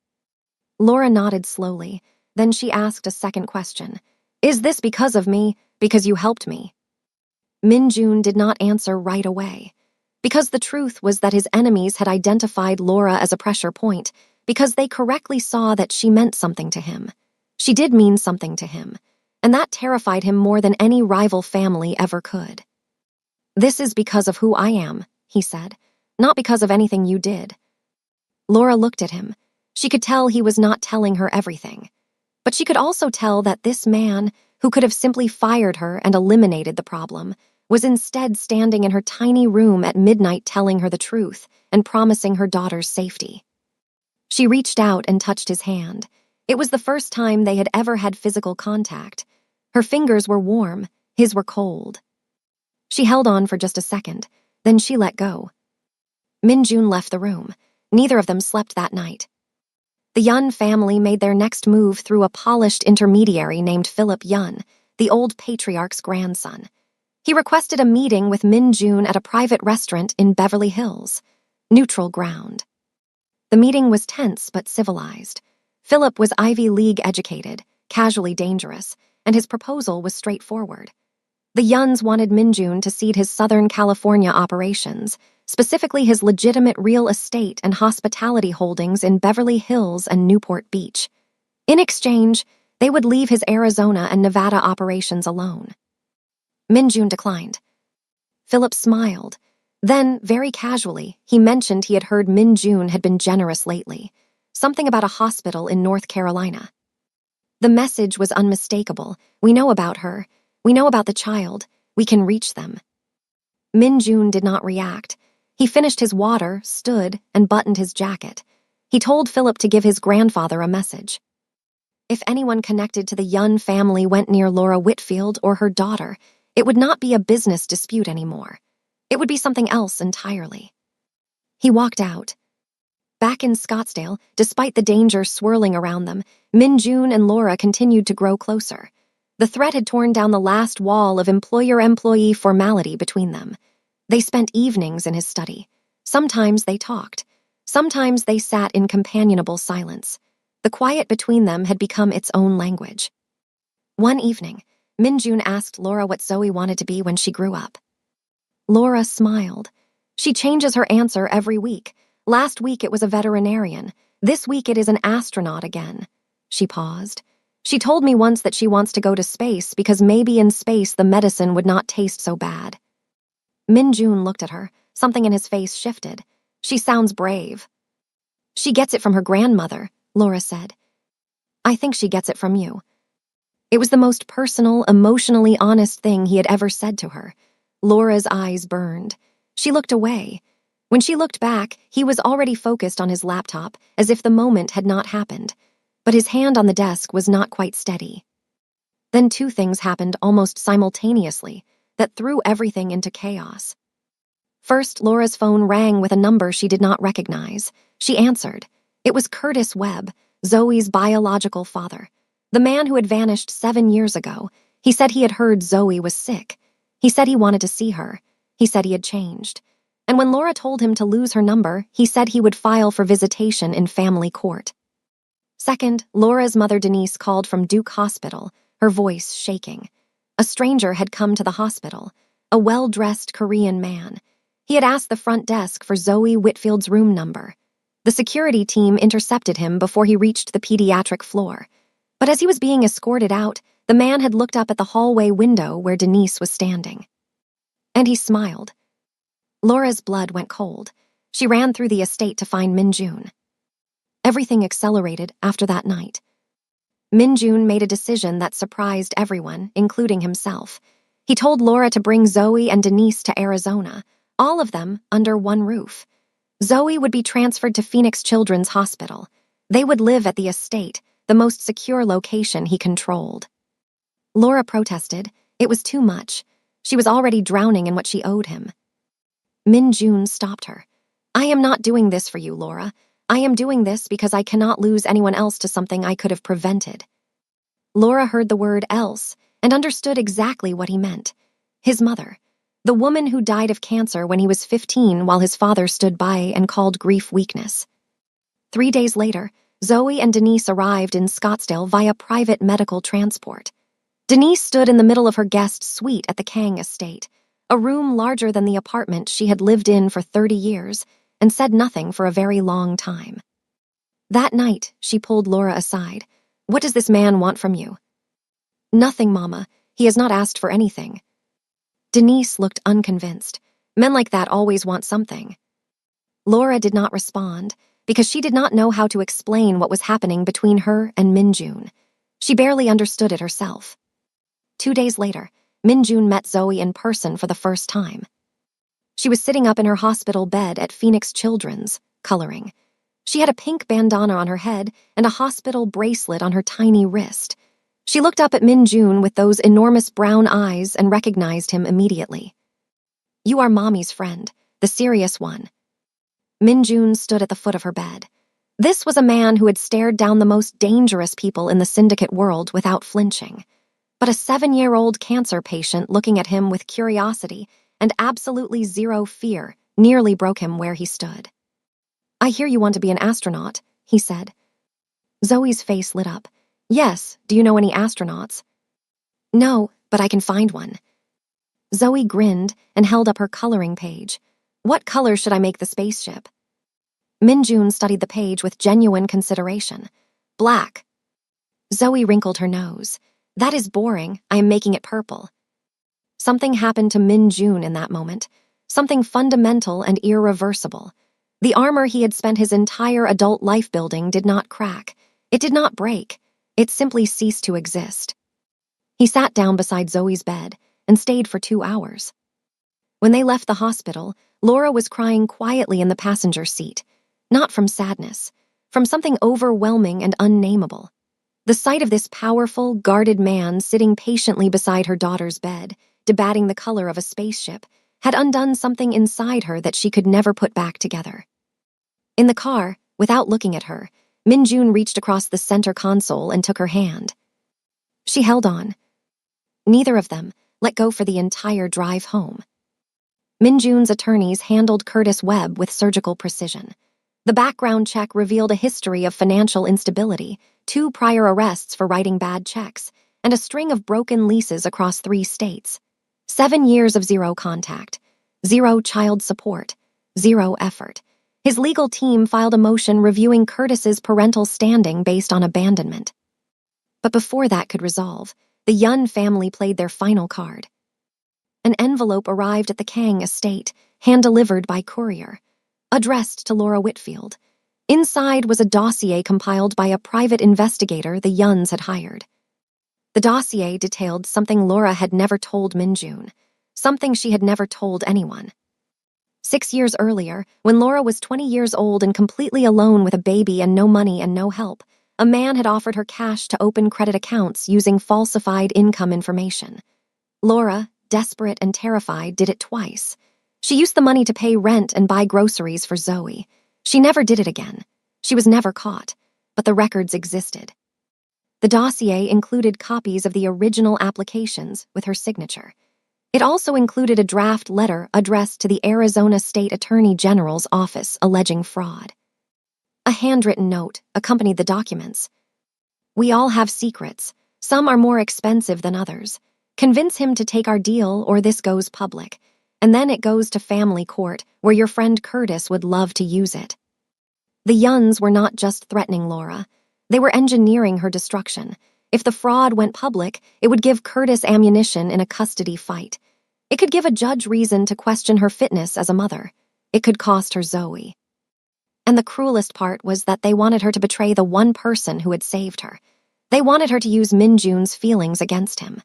Laura nodded slowly. Then she asked a second question. Is this because of me, because you helped me? Minjun did not answer right away. Because the truth was that his enemies had identified Laura as a pressure point, because they correctly saw that she meant something to him. She did mean something to him, and that terrified him more than any rival family ever could. This is because of who I am, he said, not because of anything you did. Laura looked at him. She could tell he was not telling her everything. But she could also tell that this man, who could have simply fired her and eliminated the problem, was instead standing in her tiny room at midnight telling her the truth and promising her daughter's safety. She reached out and touched his hand. It was the first time they had ever had physical contact. Her fingers were warm, his were cold. She held on for just a second, then she let go. Minjun left the room. Neither of them slept that night. The Yun family made their next move through a polished intermediary named Philip Yun, the old patriarch's grandson. He requested a meeting with Min Jun at a private restaurant in Beverly Hills. Neutral ground. The meeting was tense but civilized. Philip was Ivy League educated, casually dangerous, and his proposal was straightforward. The Yuns wanted Min Jun to cede his Southern California operations, specifically his legitimate real estate and hospitality holdings in Beverly Hills and Newport Beach. In exchange, they would leave his Arizona and Nevada operations alone. Min Jun declined. Philip smiled. Then, very casually, he mentioned he had heard Min Jun had been generous lately. Something about a hospital in North Carolina. The message was unmistakable. We know about her. We know about the child. We can reach them. Min Jun did not react. He finished his water, stood, and buttoned his jacket. He told Philip to give his grandfather a message. If anyone connected to the Yun family went near Laura Whitfield or her daughter, it would not be a business dispute anymore. It would be something else entirely. He walked out. Back in Scottsdale, despite the danger swirling around them, Min Jun and Laura continued to grow closer. The threat had torn down the last wall of employer-employee formality between them. They spent evenings in his study. Sometimes they talked. Sometimes they sat in companionable silence. The quiet between them had become its own language. One evening, Min Jun asked Laura what Zoe wanted to be when she grew up. Laura smiled. She changes her answer every week. Last week it was a veterinarian. This week it is an astronaut again. She paused. She told me once that she wants to go to space because maybe in space the medicine would not taste so bad. Min Jun looked at her. Something in his face shifted. She sounds brave. She gets it from her grandmother, Laura said. I think she gets it from you. It was the most personal, emotionally honest thing he had ever said to her. Laura's eyes burned. She looked away. When she looked back, he was already focused on his laptop, as if the moment had not happened. But his hand on the desk was not quite steady. Then two things happened almost simultaneously that threw everything into chaos. First, Laura's phone rang with a number she did not recognize. She answered. It was Curtis Webb, Zoe's biological father. The man who had vanished 7 years ago. He said he had heard Zoe was sick. He said he wanted to see her. He said he had changed. And when Laura told him to lose her number, he said he would file for visitation in family court. Second, Laura's mother Denise called from Duke Hospital, her voice shaking. A stranger had come to the hospital, a well-dressed Korean man. He had asked the front desk for Zoe Whitfield's room number. The security team intercepted him before he reached the pediatric floor. But as he was being escorted out, the man had looked up at the hallway window where Denise was standing. And he smiled. Laura's blood went cold. She ran through the estate to find Min Jun. Everything accelerated after that night. Min Jun made a decision that surprised everyone, including himself. He told Laura to bring Zoe and Denise to Arizona, all of them under one roof. Zoe would be transferred to Phoenix Children's Hospital. They would live at the estate, the most secure location he controlled. Laura protested. It was too much. She was already drowning in what she owed him. Min Jun stopped her. I am not doing this for you, Laura. I am doing this because I cannot lose anyone else to something I could have prevented. Laura heard the word else and understood exactly what he meant. His mother, the woman who died of cancer when he was 15 while his father stood by and called grief weakness. 3 days later, Zoe and Denise arrived in Scottsdale via private medical transport. Denise stood in the middle of her guest suite at the Kang estate, a room larger than the apartment she had lived in for 30 years, and said nothing for a very long time. That night, she pulled Laura aside. What does this man want from you? Nothing, Mama. He has not asked for anything. Denise looked unconvinced. Men like that always want something. Laura did not respond, because she did not know how to explain what was happening between her and Min Jun. She barely understood it herself. 2 days later, Min Jun met Zoe in person for the first time. She was sitting up in her hospital bed at Phoenix Children's, coloring. She had a pink bandana on her head and a hospital bracelet on her tiny wrist. She looked up at Min Jun with those enormous brown eyes and recognized him immediately. You are Mommy's friend, the serious one. Min Jun stood at the foot of her bed. This was a man who had stared down the most dangerous people in the syndicate world without flinching. But a 7-year-old cancer patient looking at him with curiosity and absolutely zero fear nearly broke him where he stood. "I hear you want to be an astronaut," he said. Zoe's face lit up. "Yes, do you know any astronauts?" "No, but I can find one." Zoe grinned and held up her coloring page. "What color should I make the spaceship?" Minjun studied the page with genuine consideration. "Black." Zoe wrinkled her nose. "That is boring. I am making it purple." Something happened to Minjun in that moment. Something fundamental and irreversible. The armor he had spent his entire adult life building did not crack. It did not break. It simply ceased to exist. He sat down beside Zoe's bed and stayed for 2 hours. When they left the hospital, Laura was crying quietly in the passenger seat. Not from sadness, from something overwhelming and unnameable. The sight of this powerful, guarded man sitting patiently beside her daughter's bed, debating the color of a spaceship, had undone something inside her that she could never put back together. In the car, without looking at her, Minjun reached across the center console and took her hand. She held on. Neither of them let go for the entire drive home. Minjun's attorneys handled Curtis Webb with surgical precision. The background check revealed a history of financial instability, 2 prior arrests for writing bad checks, and a string of broken leases across 3 states. 7 years of zero contact, 0 child support, 0 effort. His legal team filed a motion reviewing Curtis's parental standing based on abandonment. But before that could resolve, the Yun family played their final card. An envelope arrived at the Kang estate, hand-delivered by courier, addressed to Laura Whitfield. Inside was a dossier compiled by a private investigator the Yuns had hired. The dossier detailed something Laura had never told Minjun, something she had never told anyone. 6 years earlier, when Laura was 20 years old and completely alone with a baby and no money and no help, a man had offered her cash to open credit accounts using falsified income information. Laura, desperate and terrified, did it twice. She used the money to pay rent and buy groceries for Zoe. She never did it again. She was never caught, but the records existed. The dossier included copies of the original applications with her signature. It also included a draft letter addressed to the Arizona State Attorney General's office alleging fraud. A handwritten note accompanied the documents. "We all have secrets. Some are more expensive than others. Convince him to take our deal or this goes public. And then it goes to family court, where your friend Curtis would love to use it." The Yuns were not just threatening Laura. They were engineering her destruction. If the fraud went public, it would give Curtis ammunition in a custody fight. It could give a judge reason to question her fitness as a mother. It could cost her Zoe. And the cruelest part was that they wanted her to betray the one person who had saved her. They wanted her to use Minjun's feelings against him.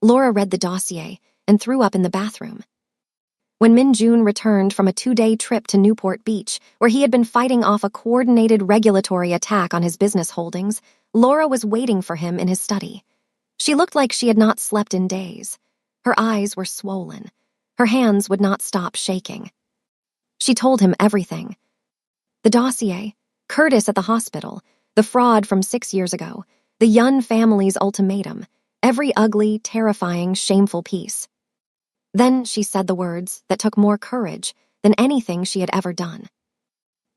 Laura read the dossier and threw up in the bathroom. When Minjun returned from a 2-day trip to Newport Beach, where he had been fighting off a coordinated regulatory attack on his business holdings, Laura was waiting for him in his study. She looked like she had not slept in days. Her eyes were swollen. Her hands would not stop shaking. She told him everything. The dossier, Curtis at the hospital, the fraud from 6 years ago, the Yun family's ultimatum, every ugly, terrifying, shameful piece. Then she said the words that took more courage than anything she had ever done.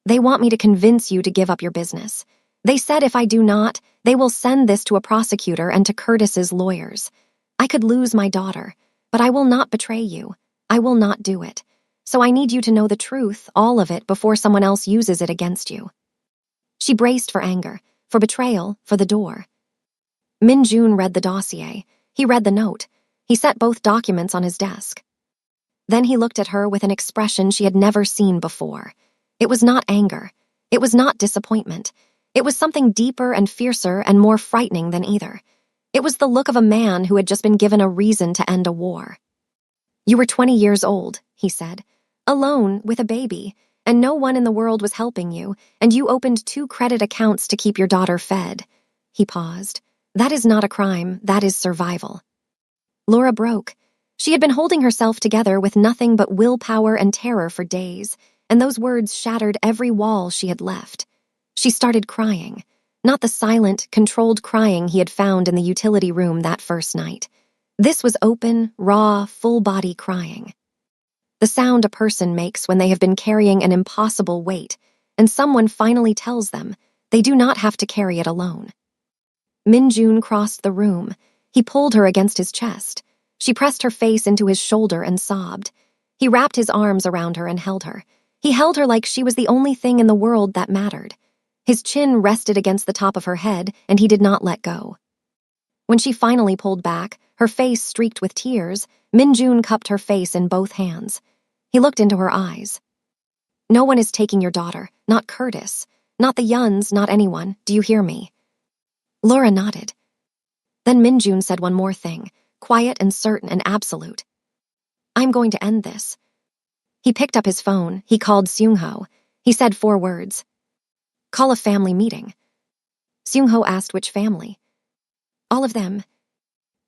"They want me to convince you to give up your business. They said if I do not, they will send this to a prosecutor and to Curtis's lawyers. I could lose my daughter, but I will not betray you. I will not do it. So I need you to know the truth, all of it, before someone else uses it against you." She braced for anger, for betrayal, for the door. Minjun read the dossier. He read the note. He set both documents on his desk. Then he looked at her with an expression she had never seen before. It was not anger. It was not disappointment. It was something deeper and fiercer and more frightening than either. It was the look of a man who had just been given a reason to end a war. "You were 20 years old," he said, "alone with a baby, and no one in the world was helping you, and you opened 2 credit accounts to keep your daughter fed." He paused. "That is not a crime, that is survival." Laura broke. She had been holding herself together with nothing but willpower and terror for days, and those words shattered every wall she had left. She started crying, not the silent, controlled crying he had found in the utility room that first night. This was open, raw, full-body crying. The sound a person makes when they have been carrying an impossible weight, and someone finally tells them they do not have to carry it alone. Minjun crossed the room. He pulled her against his chest. She pressed her face into his shoulder and sobbed. He wrapped his arms around her and held her. He held her like she was the only thing in the world that mattered. His chin rested against the top of her head, and he did not let go. When she finally pulled back, her face streaked with tears, Minjun cupped her face in both hands. He looked into her eyes. "No one is taking your daughter, not Curtis, not the Yuns, not anyone. Do you hear me?" Laura nodded. Then Minjun said one more thing, quiet and certain and absolute. "I'm going to end this." He picked up his phone. He called Seung-ho. He said 4 words. "Call a family meeting." Seung-ho asked which family. "All of them."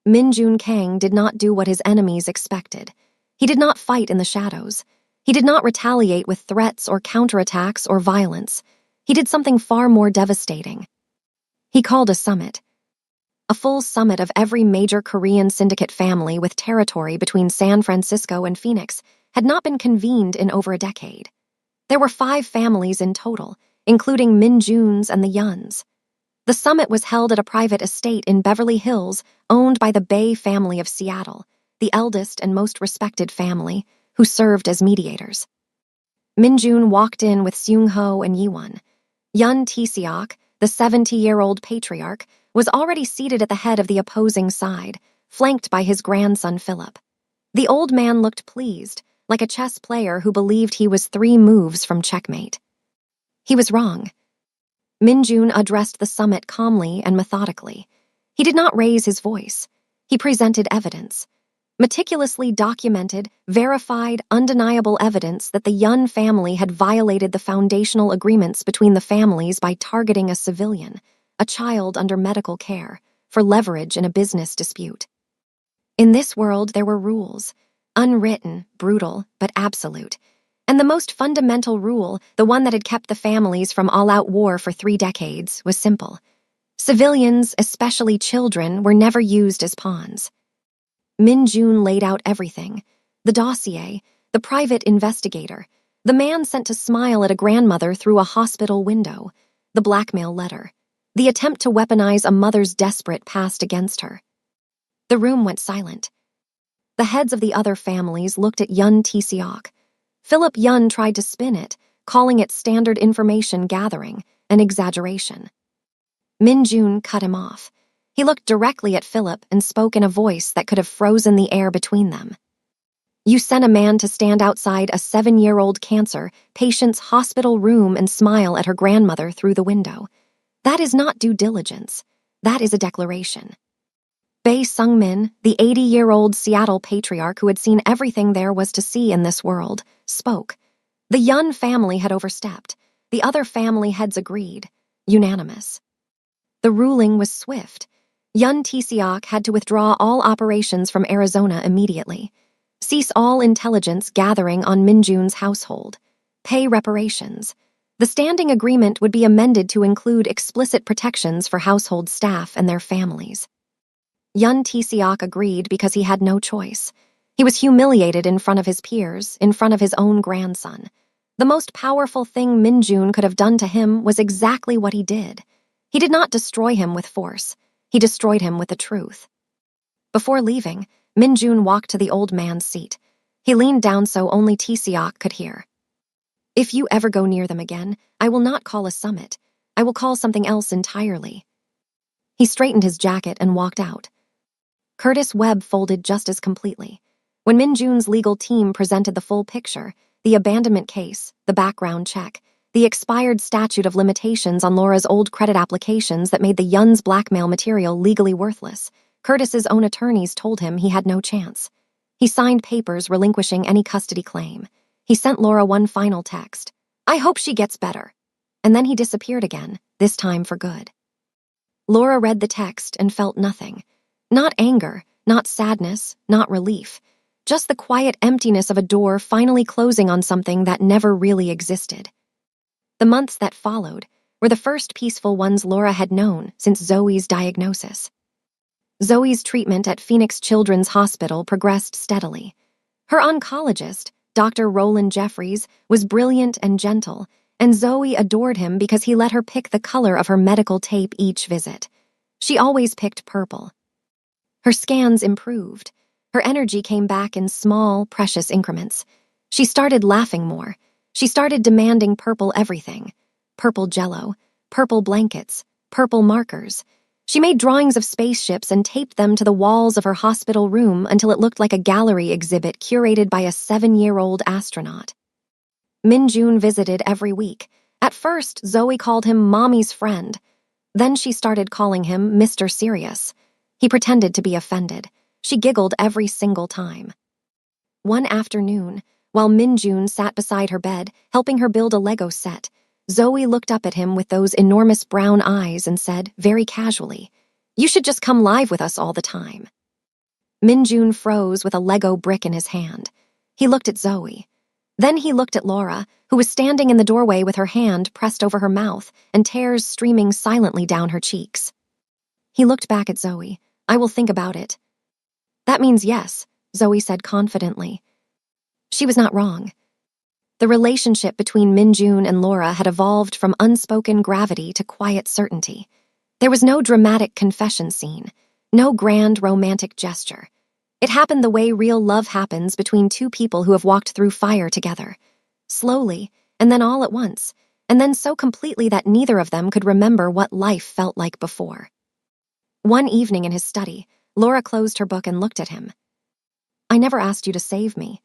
Minjun Kang did not do what his enemies expected. He did not fight in the shadows. He did not retaliate with threats or counterattacks or violence. He did something far more devastating. He called a summit. A full summit of every major Korean syndicate family with territory between San Francisco and Phoenix had not been convened in over a decade. There were 5 families in total, including Minjun's and the Yuns. The summit was held at a private estate in Beverly Hills owned by the Bay family of Seattle, the eldest and most respected family, who served as mediators. Minjun walked in with Seung-ho and Yiwon. Yun Tae-seok, the 70-year-old patriarch, was already seated at the head of the opposing side, flanked by his grandson Philip. The old man looked pleased, like a chess player who believed he was 3 moves from checkmate. He was wrong. Minjun addressed the summit calmly and methodically. He did not raise his voice. He presented evidence. Meticulously documented, verified, undeniable evidence that the Yun family had violated the foundational agreements between the families by targeting a civilian, a child under medical care, for leverage in a business dispute. In this world, there were rules, unwritten, brutal, but absolute. And the most fundamental rule, the one that had kept the families from all-out war for 3 decades, was simple. Civilians, especially children, were never used as pawns. Minjun laid out everything: the dossier, the private investigator, the man sent to smile at a grandmother through a hospital window, the blackmail letter, the attempt to weaponize a mother's desperate past against her. The room went silent. The heads of the other families looked at Yun Tae-seok. Philip Yun tried to spin it, calling it standard information gathering, an exaggeration. Minjun cut him off. He looked directly at Philip and spoke in a voice that could have frozen the air between them. "You sent a man to stand outside a 7-year-old cancer patient's hospital room and smile at her grandmother through the window. That is not due diligence. That is a declaration." Bae Sung-min, the 80-year-old Seattle patriarch who had seen everything there was to see in this world, spoke. The Yun family had overstepped. The other family heads agreed. Unanimous. The ruling was swift. Yun Tae-seok had to withdraw all operations from Arizona immediately. Cease all intelligence gathering on Minjun's household. Pay reparations. The standing agreement would be amended to include explicit protections for household staff and their families. Yun Tae-seok agreed because he had no choice. He was humiliated in front of his peers, in front of his own grandson. The most powerful thing Minjun could have done to him was exactly what he did. He did not destroy him with force. He destroyed him with the truth. Before leaving, Minjun walked to the old man's seat. He leaned down so only Tae-seok could hear. "If you ever go near them again, I will not call a summit. I will call something else entirely." He straightened his jacket and walked out. Curtis Webb folded just as completely. When Minjun's legal team presented the full picture, the abandonment case, the background check, the expired statute of limitations on Laura's old credit applications that made the Yun's blackmail material legally worthless, Curtis's own attorneys told him he had no chance. He signed papers relinquishing any custody claim. He sent Laura one final text. "I hope she gets better." And then he disappeared again, this time for good. Laura read the text and felt nothing. Not anger, not sadness, not relief. Just the quiet emptiness of a door finally closing on something that never really existed. The months that followed, were the first peaceful ones Laura had known since Zoe's diagnosis. Zoe's treatment at Phoenix Children's Hospital progressed steadily. Her oncologist, Dr. Roland Jeffries, was brilliant and gentle, and Zoe adored him because he let her pick the color of her medical tape each visit. She always picked purple. Her scans improved. Her energy came back in small, precious increments. She started laughing more. She started demanding purple everything. Purple jello, purple blankets, purple markers. She made drawings of spaceships and taped them to the walls of her hospital room until it looked like a gallery exhibit curated by a 7-year-old astronaut. Min-Jun visited every week. At first, Zoe called him Mommy's friend. Then she started calling him Mr. Serious. He pretended to be offended. She giggled every single time. One afternoon, while Min-Jun sat beside her bed, helping her build a Lego set, Zoe looked up at him with those enormous brown eyes and said, very casually, "You should just come live with us all the time." Min-Jun froze with a Lego brick in his hand. He looked at Zoe. Then he looked at Laura, who was standing in the doorway with her hand pressed over her mouth and tears streaming silently down her cheeks. He looked back at Zoe. "I will think about it." "That means yes," Zoe said confidently. She was not wrong. The relationship between Min-Jun and Laura had evolved from unspoken gravity to quiet certainty. There was no dramatic confession scene, no grand romantic gesture. It happened the way real love happens between two people who have walked through fire together. Slowly, and then all at once, and then so completely that neither of them could remember what life felt like before. One evening in his study, Laura closed her book and looked at him. "I never asked you to save me."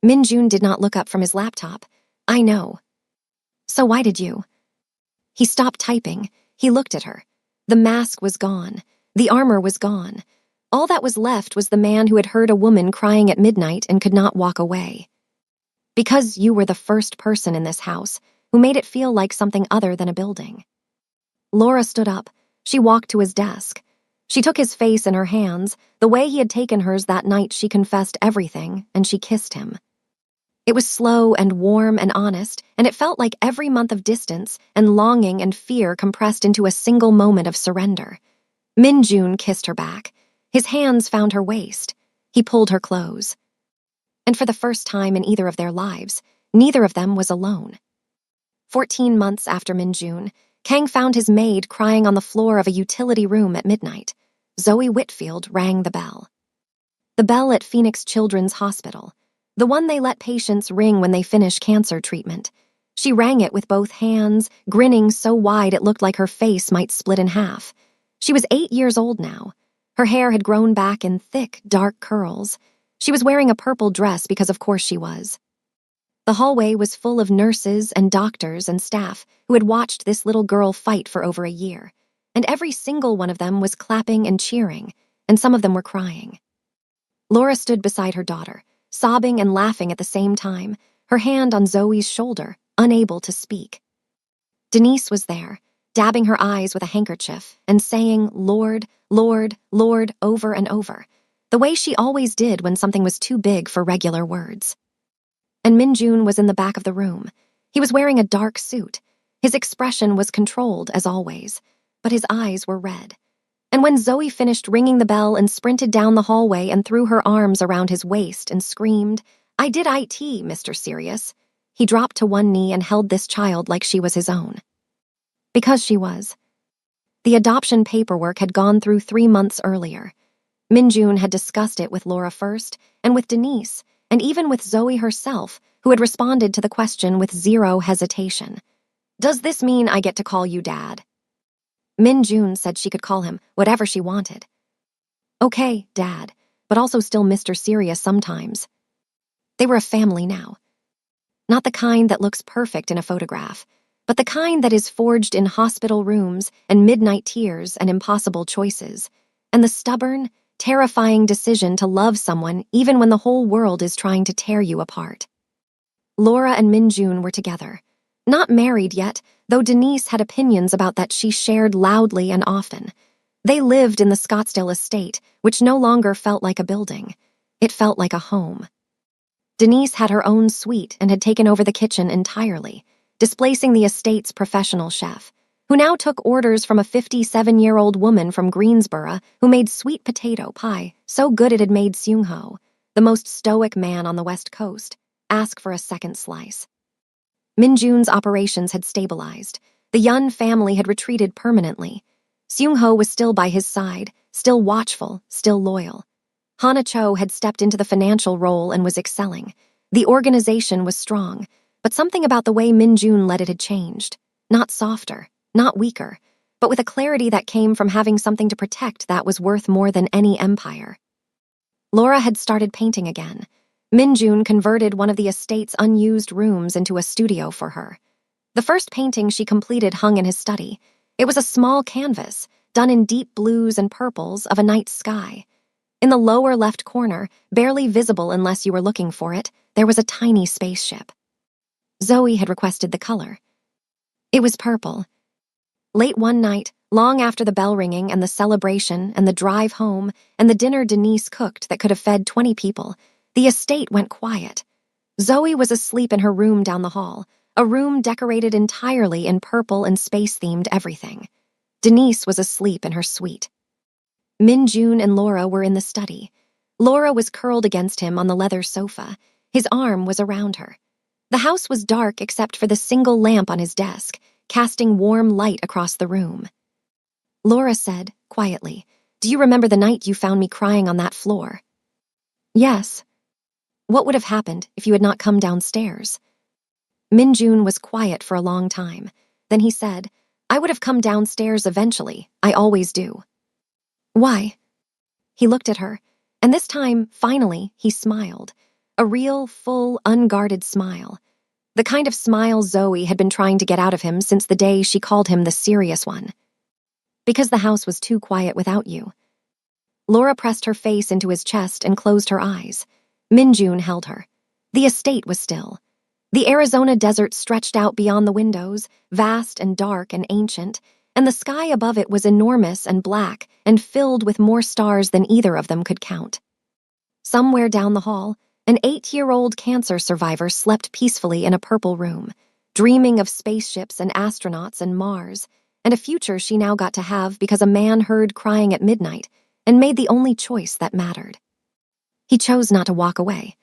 Min-Jun did not look up from his laptop. "I know." "So why did you?" He stopped typing. He looked at her. The mask was gone. The armor was gone. All that was left was the man who had heard a woman crying at midnight and could not walk away. "Because you were the first person in this house who made it feel like something other than a building." Laura stood up. She walked to his desk. She took his face in her hands, the way he had taken hers that night she confessed everything, and she kissed him. It was slow and warm and honest, and it felt like every month of distance and longing and fear compressed into a single moment of surrender. Min-Jun kissed her back. His hands found her waist. He pulled her close. And for the first time in either of their lives, neither of them was alone. 14 months after Min-Jun, Kang found his maid crying on the floor of a utility room at midnight. Zoe Whitfield rang the bell. The bell at Phoenix Children's Hospital. The one they let patients ring when they finish cancer treatment. She rang it with both hands, grinning so wide it looked like her face might split in half. She was 8 years old now. Her hair had grown back in thick, dark curls. She was wearing a purple dress because of course she was. The hallway was full of nurses and doctors and staff who had watched this little girl fight for over a year, and every single one of them was clapping and cheering, and some of them were crying. Laura stood beside her daughter, sobbing and laughing at the same time, her hand on Zoe's shoulder, unable to speak. Denise was there, dabbing her eyes with a handkerchief and saying, "Lord, Lord, Lord," over and over, the way she always did when something was too big for regular words. And Min-Jun was in the back of the room. He was wearing a dark suit. His expression was controlled, as always, but his eyes were red. And when Zoe finished ringing the bell and sprinted down the hallway and threw her arms around his waist and screamed, "I did IT, Mr. Serious," he dropped to one knee and held this child like she was his own. Because she was. The adoption paperwork had gone through 3 months earlier. Min-Jun had discussed it with Laura first, and with Denise, and even with Zoe herself, who had responded to the question with zero hesitation. "Does this mean I get to call you Dad?" Min-Jun said she could call him whatever she wanted. "Okay, Dad, but also still Mr. Serious sometimes." They were a family now. Not the kind that looks perfect in a photograph, but the kind that is forged in hospital rooms and midnight tears and impossible choices, and the stubborn, terrifying decision to love someone even when the whole world is trying to tear you apart. Laura and Min-Jun were together. Not married yet, though Denise had opinions about that she shared loudly and often. They lived in the Scottsdale estate, which no longer felt like a building. It felt like a home. Denise had her own suite and had taken over the kitchen entirely. displacing the estate's professional chef, who now took orders from a 57-year-old woman from Greensboro who made sweet potato pie so good it had made Seung-ho, the most stoic man on the West Coast, ask for a second slice. Min-jun's operations had stabilized. The Yun family had retreated permanently. Seung-ho was still by his side, still watchful, still loyal. Hana Cho had stepped into the financial role and was excelling. The organization was strong, but something about the way Min-jun led it had changed. Not softer, not weaker, but with a clarity that came from having something to protect that was worth more than any empire. Laura had started painting again. Min-jun converted one of the estate's unused rooms into a studio for her. The first painting she completed hung in his study. It was a small canvas, done in deep blues and purples of a night sky. In the lower left corner, barely visible unless you were looking for it, there was a tiny spaceship. Zoe had requested the color. It was purple. Late one night, long after the bell ringing and the celebration and the drive home and the dinner Denise cooked that could have fed 20 people, the estate went quiet. Zoe was asleep in her room down the hall, a room decorated entirely in purple and space-themed everything. Denise was asleep in her suite. Min-jun and Laura were in the study. Laura was curled against him on the leather sofa. His arm was around her. The house was dark except for the single lamp on his desk, casting warm light across the room. Laura said, quietly, "Do you remember the night you found me crying on that floor?" "Yes." "What would have happened if you had not come downstairs?" Min-jun was quiet for a long time. Then he said, "I would have come downstairs eventually. I always do." "Why?" He looked at her, and this time, finally, he smiled. A real, full, unguarded smile. The kind of smile Zoe had been trying to get out of him since the day she called him the serious one. "Because the house was too quiet without you." Laura pressed her face into his chest and closed her eyes. Min-jun held her. The estate was still. The Arizona desert stretched out beyond the windows, vast and dark and ancient, and the sky above it was enormous and black and filled with more stars than either of them could count. Somewhere down the hall, an 8-year-old cancer survivor slept peacefully in a purple room, dreaming of spaceships and astronauts and Mars, and a future she now got to have because a man heard crying at midnight and made the only choice that mattered. He chose not to walk away.